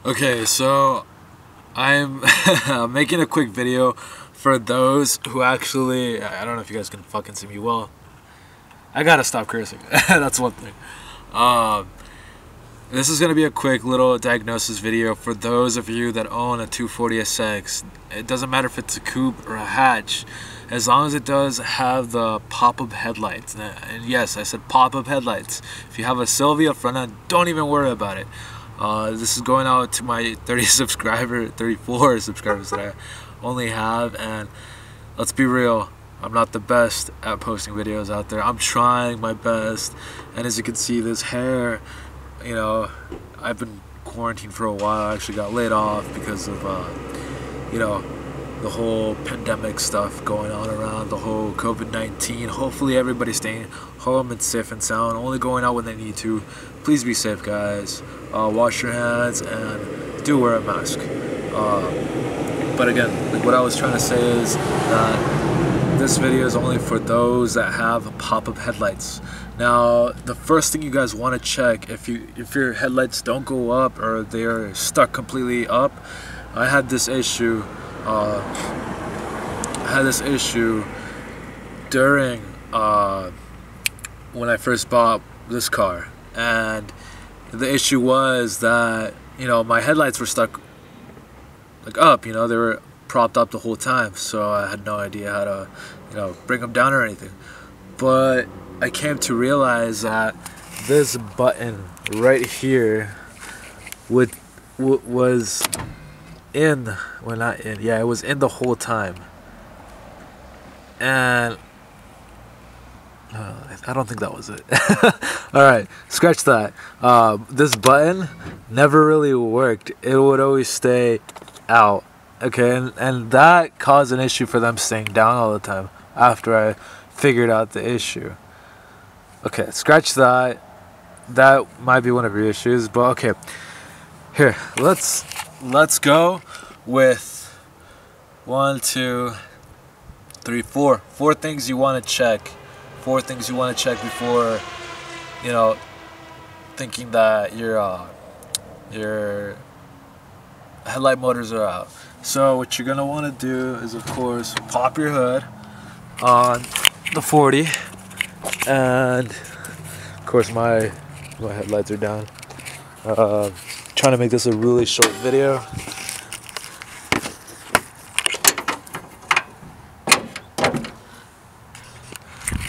Okay, so I'm making a quick video for those who actually, I don't know if you guys can fucking see me well. I gotta stop cursing. That's one thing. Um, this is gonna be a quick little diagnosis video for those of you that own a 240SX. It doesn't matter if it's a coupe or a hatch, as long as it does have the pop-up headlights. And yes, I said pop-up headlights. If you have a Sylvia front end, don't even worry about it. This is going out to my 34 subscribers that I only have, and let's be real, I'm not the best at posting videos out there. I'm trying my best, and as you can see, this hair, you know, I've been quarantined for a while. I actually got laid off because of you know, the whole pandemic stuff going on around, the whole COVID-19. Hopefully everybody's staying home and safe and sound, only going out when they need to. Please be safe, guys. Wash your hands and do wear a mask. But again, like what I was trying to say is that this video is only for those that have pop-up headlights. Now, the first thing you guys want to check, if your headlights don't go up or they're stuck completely up, I had this issue during when I first bought this car, and the issue was that, you know, my headlights were stuck like up, you know, they were propped up the whole time, so I had no idea how to, you know, bring them down or anything. But I came to realize that this button right here was in, well, not in, yeah, it was in the whole time. And I don't think that was it. Alright, scratch that. This button never really worked. It would always stay out. Okay, and that caused an issue for them staying down all the time after I figured out the issue. Okay, scratch that. That might be one of your issues, but okay. Here, let's go with 1, 2, 3, 4. 4 things you want to check. 4 things you want to check before, you know, thinking that your headlight motors are out. So what you're gonna want to do is, of course, pop your hood on the 40, and of course my headlights are down. Trying to make this a really short video.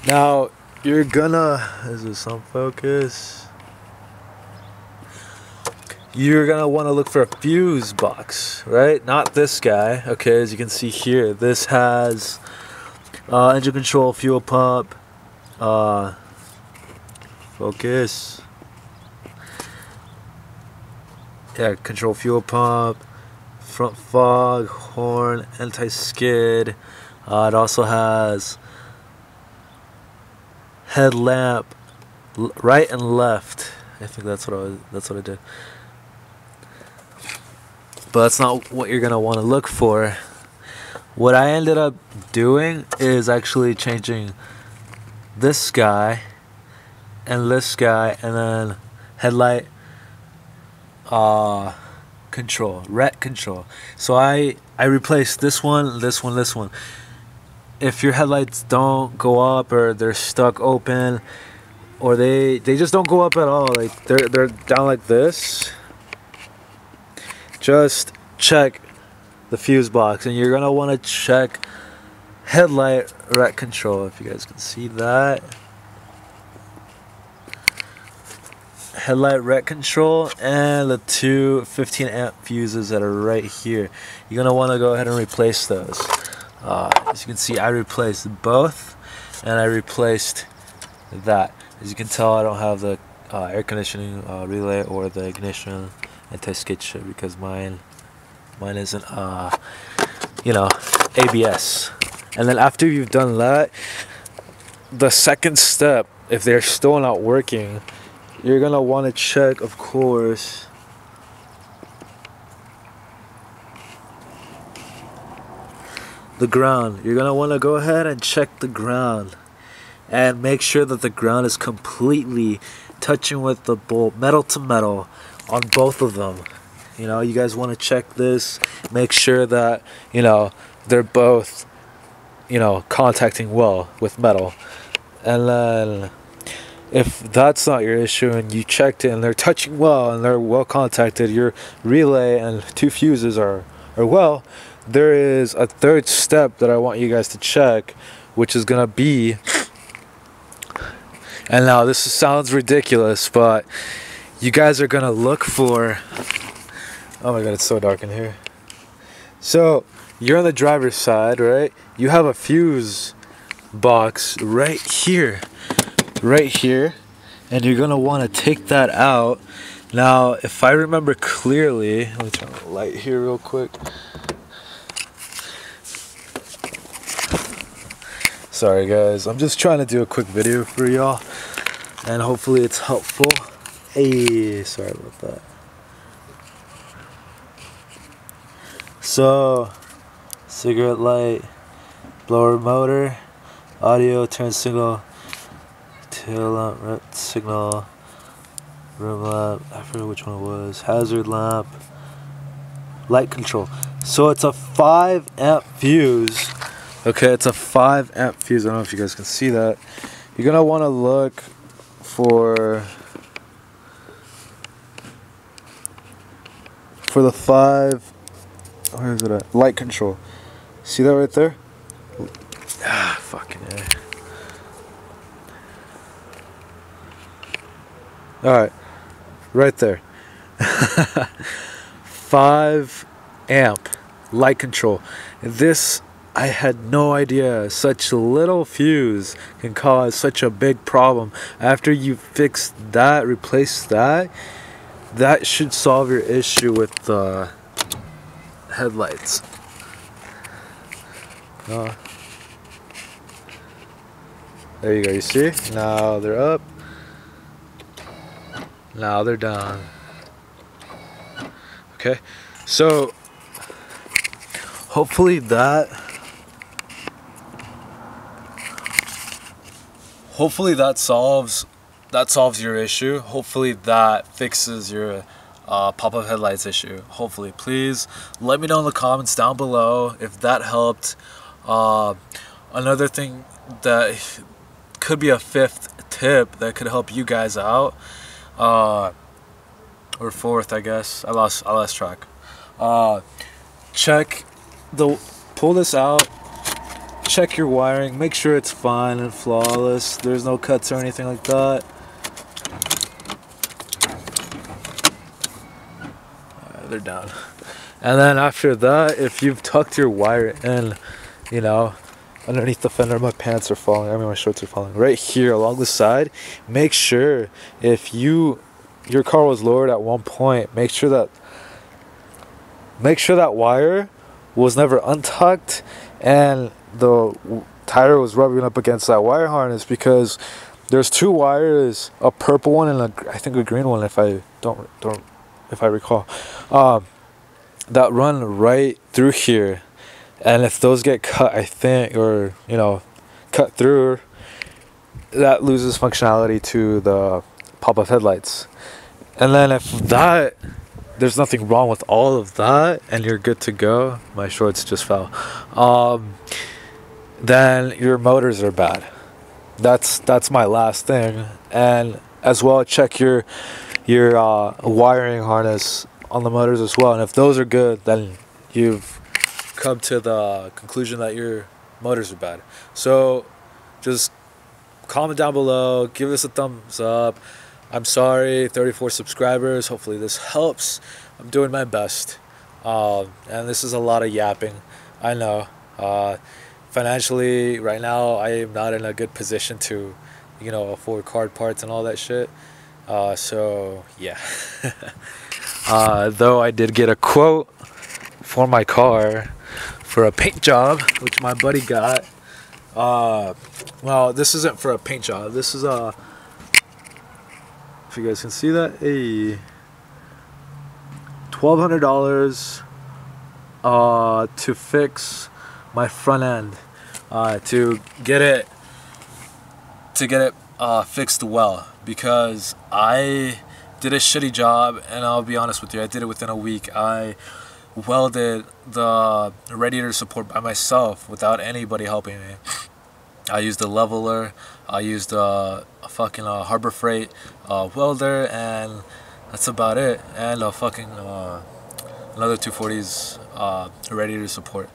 Now you're gonna, is this on focus? You're gonna want to look for a fuse box, right? Not this guy. Okay, as you can see here, this has engine control, fuel pump, focus. Yeah, control fuel pump, front fog, horn, anti-skid. It also has headlamp, right and left. I think that's what I did. But that's not what you're gonna want to look for. What I ended up doing is actually changing this guy and this guy, and then headlight control, ret control. So I replaced this one, this one, this one. If your headlights don't go up, or they're stuck open, or they just don't go up at all, like they're down like this, just check the fuse box, and you're gonna want to check headlight ret control. If you guys can see that, headlight ret control, and the two 15 amp fuses that are right here, you're gonna want to go ahead and replace those. As you can see, I replaced both, and I replaced that. As you can tell, I don't have the air conditioning relay or the ignition anti-skid shit, because mine isn't you know, ABS. And then after you've done that, the second step, if they're still not working, you're gonna want to check, of course, the ground. You're gonna want to go ahead and check the ground and make sure that the ground is completely touching with the bolt, metal to metal, on both of them. You know, you guys want to check this, make sure that, you know, they're both, you know, contacting well with metal. And then if that's not your issue and you checked it and they're touching well and they're well contacted, your relay and 2 fuses are well, there is a third step that I want you guys to check, which is gonna be, and now this sounds ridiculous, but you guys are gonna look for, oh my god, it's so dark in here. So you're on the driver's side, right? You have a fuse box right here, and you're gonna want to take that out. Now if I remember clearly, let me turn on the light here real quick. Sorry guys, I'm just trying to do a quick video for y'all and hopefully it's helpful. Hey, sorry about that. So, cigarette light, blower motor, audio, turn signal, tail lamp, red signal, room lamp, I forget which one it was, hazard lamp, light control. So it's a 5 amp fuse. Okay, it's a 5 amp fuse. I don't know if you guys can see that. You're gonna want to look for the 5. Where is it at? Light control. See that right there? Ah, fucking A. Alright. Right there. 5 amp light control. This, I had no idea such a little fuse can cause such a big problem. After you fix that, replace that, that should solve your issue with the headlights. There you go, you see? Now they're up. Now they're down. Okay, so hopefully that solves your issue. Hopefully that fixes your pop-up headlights issue. Hopefully. Please let me know in the comments down below if that helped. Another thing that could be a 5th tip that could help you guys out, or 4th, I guess. I lost track. Pull this out, check your wiring, make sure it's fine and flawless, there's no cuts or anything like that. They're down. And then after that, if you've tucked your wire in, you know, underneath the fender, my pants are falling, I mean my shorts are falling, right here along the side, make sure if your car was lowered at one point, make sure that wire was never untucked and the tire was rubbing up against that wire harness, because there's 2 wires, a purple one and I think a green one, if I recall, that run right through here, and if those get cut, I think, or you know, cut through, that loses functionality to the pop-up headlights. And then if that, there's nothing wrong with all of that and you're good to go, my shorts just fell, then your motors are bad. That's my last thing. And as well, check your wiring harness on the motors as well, and if those are good, then you've come to the conclusion that your motors are bad. So just comment down below, give this a thumbs up. I'm sorry, 34 subscribers. Hopefully this helps. I'm doing my best, and this is a lot of yapping, I know. Financially right now I am not in a good position to, you know, afford card parts and all that shit, so yeah. Though I did get a quote for my car for a paint job, which my buddy got. Well, this isn't for a paint job, this is a, if you guys can see that, a $1,200 to fix my front end, to get it fixed well, because I did a shitty job, and I'll be honest with you, I did it within a week. I welded the radiator support by myself without anybody helping me. I used a leveler, I used a fucking Harbor Freight welder, and that's about it. And a fucking another 240's radiator support.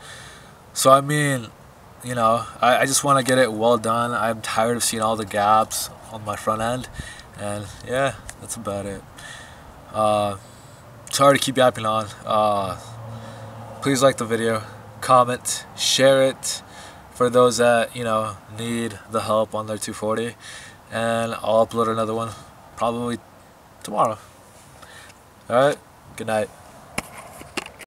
So I mean, you know, I just want to get it well done. I'm tired of seeing all the gaps on my front end, and yeah, that's about it. Sorry to keep yapping on. Please like the video, comment, share it for those that, you know, need the help on their 240, and I'll upload another one probably tomorrow. Alright, good night.